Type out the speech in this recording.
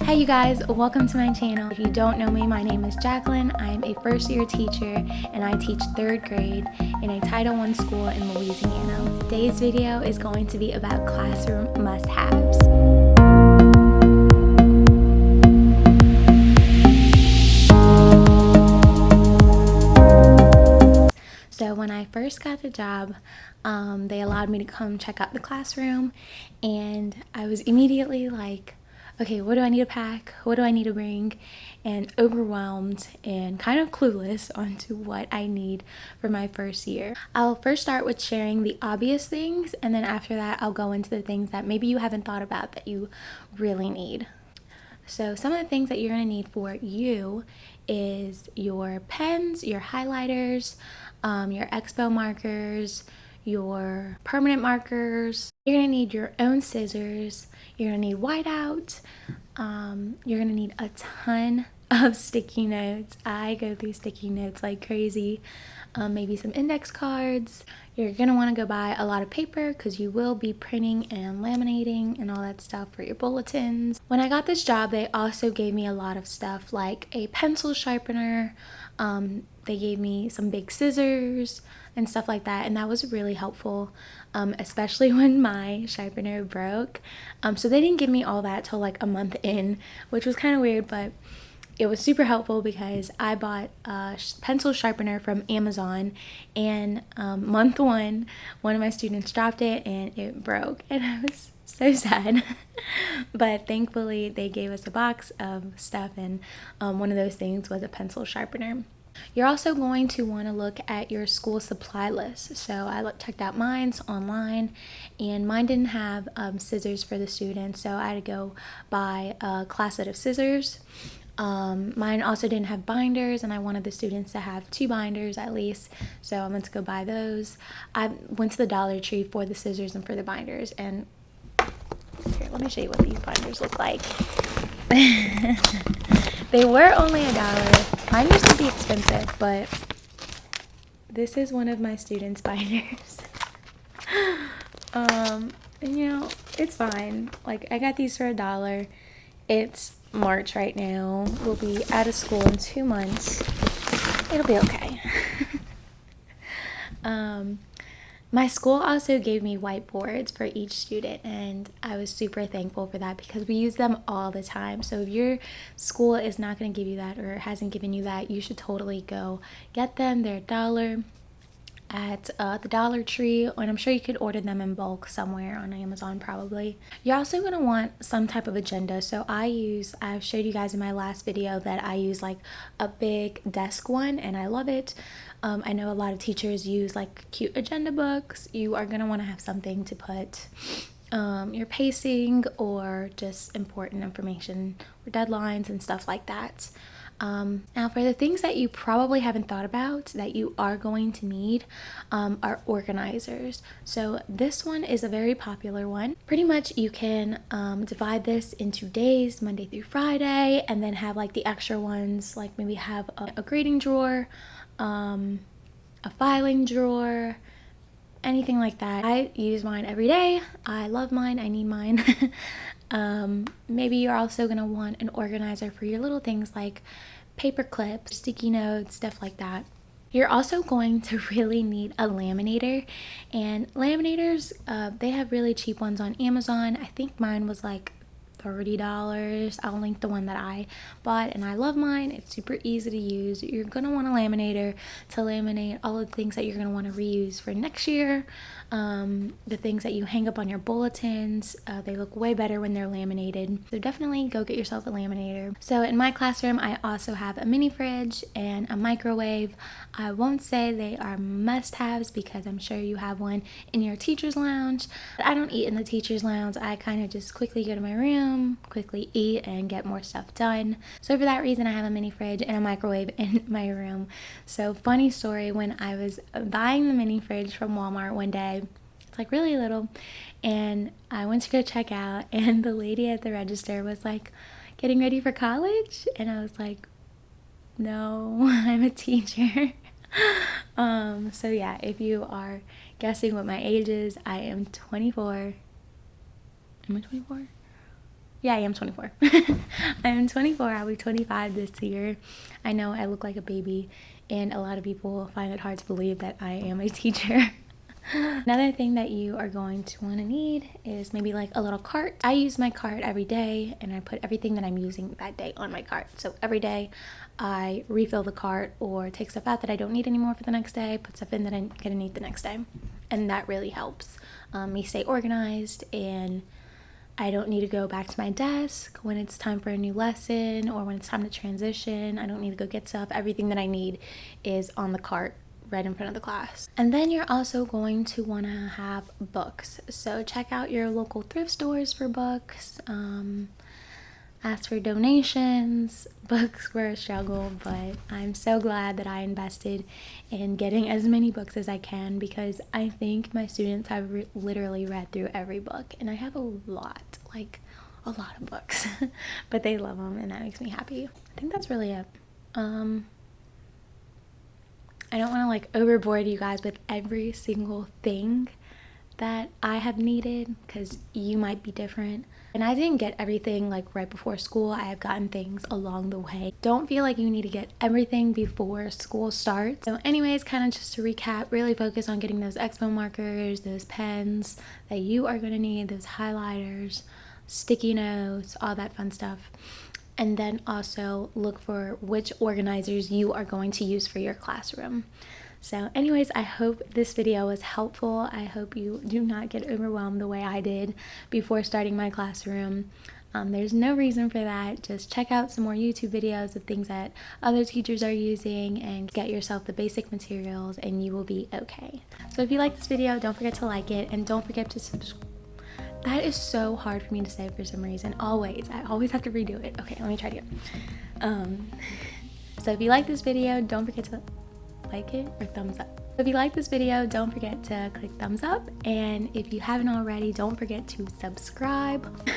Hey you guys, welcome to my channel. If you don't know me, my name is Jacqueline. I am a first year teacher and I teach 3rd grade in a Title I school in Louisiana. Today's video is going to be about classroom must-haves. So when I first got the job, they allowed me to come check out the classroom, and I was immediately like, okay, what do I need to pack? What do I need to bring? And overwhelmed and kind of clueless onto what I need for my first year. I'll first start with sharing the obvious things, and then after that, I'll go into the things that maybe you haven't thought about that you really need. So some of the things that you're going to need for you is your pens, your highlighters, your expo markers, your permanent markers. You're going to need your own scissors. You're going to need whiteout. You're going to need a ton of sticky notes. I go through sticky notes like crazy. Maybe some index cards. You're going to want to go buy a lot of paper because you will be printing and laminating and all that stuff for your bulletins. When I got this job, they also gave me a lot of stuff like a pencil sharpener. They gave me some big scissors and stuff like that, and that was really helpful, especially when my sharpener broke. So they didn't give me all that till like a month in, which was kind of weird, but it was super helpful because I bought a pencil sharpener from Amazon, and month one of my students dropped it and it broke, and I was so sad. But thankfully they gave us a box of stuff, and one of those things was a pencil sharpener. You're also going to want to look at your school supply list. So I checked out mine's online, and mine didn't have scissors for the students, so I had to go buy a class set of scissors. Mine also didn't have binders, and I wanted the students to have 2 binders at least, so I went to go buy those. I went to the Dollar Tree for the scissors and for the binders, and here, let me show you what these binders look like. They were only $1. Mine used to be expensive, but this is one of my students' binders. And you know, it's fine. Like, I got these for $1. It's March right now. We'll be out of school in 2 months. It'll be okay. My school also gave me whiteboards for each student, and I was super thankful for that because we use them all the time. So if your school is not going to give you that or hasn't given you that, you should totally go get them. They're $1 at the Dollar Tree, and I'm sure you could order them in bulk somewhere on Amazon probably. You're also going to want some type of agenda. So I've showed you guys in my last video that I use like a big desk one, and I love it. I know a lot of teachers use like cute agenda books. You are going to want to have something to put your pacing or just important information or deadlines and stuff like that. Now for the things that you probably haven't thought about that you are going to need are organizers. So this one is a very popular one. Pretty much you can divide this into days, Monday through Friday, and then have like the extra ones, like maybe have a grading drawer, a filing drawer, anything like that. I use mine every day. I love mine. I need mine. Maybe you're also going to want an organizer for your little things like paper clips, sticky notes, stuff like that. You're also going to really need a laminator, and laminators, they have really cheap ones on Amazon. I think mine was like $30. I'll link the one that I bought, and I love mine. It's super easy to use. You're gonna want a laminator to laminate all of the things that you're gonna want to reuse for next year. The things that you hang up on your bulletins, they look way better when they're laminated, so definitely go get yourself a laminator. So in my classroom I also have a mini fridge and a microwave. I won't say they are must-haves because I'm sure you have one in your teacher's lounge, but I don't eat in the teacher's lounge. I kind of just quickly go to my room, quickly eat, and get more stuff done. So for that reason I have a mini fridge and a microwave in my room. So funny story, when I was buying the mini fridge from Walmart one day, it's like really little, and I went to go check out, and the lady at the register was like, getting ready for college? And I was like, no, I'm a teacher. So yeah, if you are guessing what my age is, I am 24. Am I 24? Yeah, I am 24. I am 24. I'll be 25 this year. I know I look like a baby, and a lot of people find it hard to believe that I am a teacher. Another thing that you are going to want to need is maybe like a little cart. I use my cart every day, and I put everything that I'm using that day on my cart. So every day I refill the cart or take stuff out that I don't need anymore for the next day, put stuff in that I'm gonna need the next day. And that really helps me stay organized, and I don't need to go back to my desk when it's time for a new lesson or when it's time to transition. I don't need to go get stuff. Everything that I need is on the cart right in front of the class. And then you're also going to want to have books. So check out your local thrift stores for books. Ask for donations. Books were a struggle, but I'm so glad that I invested in getting as many books as I can, because I think my students have literally read through every book, and I have a lot, like a lot of books, but they love them, and that makes me happy. I think that's really it. I don't want to like overboard you guys with every single thing that I have needed, because you might be different. And I didn't get everything like right before school. I have gotten things along the way. Don't feel like you need to get everything before school starts. So anyways, kind of just to recap, really focus on getting those expo markers, those pens that you are going to need, those highlighters, sticky notes, all that fun stuff. And then also look for which organizers you are going to use for your classroom. So anyways, I hope this video was helpful. I hope you do not get overwhelmed the way I did before starting my classroom. There's no reason for that. Just check out some more YouTube videos of things that other teachers are using and get yourself the basic materials, and you will be okay. So if you like this video, don't forget to like it, and don't forget to subscribe. That is so hard for me to say for some reason. I always have to redo it. Okay, let me try it again. So if you like this video, don't forget to like it or thumbs up. If you like this video, don't forget to click thumbs up, and if you haven't already, don't forget to subscribe.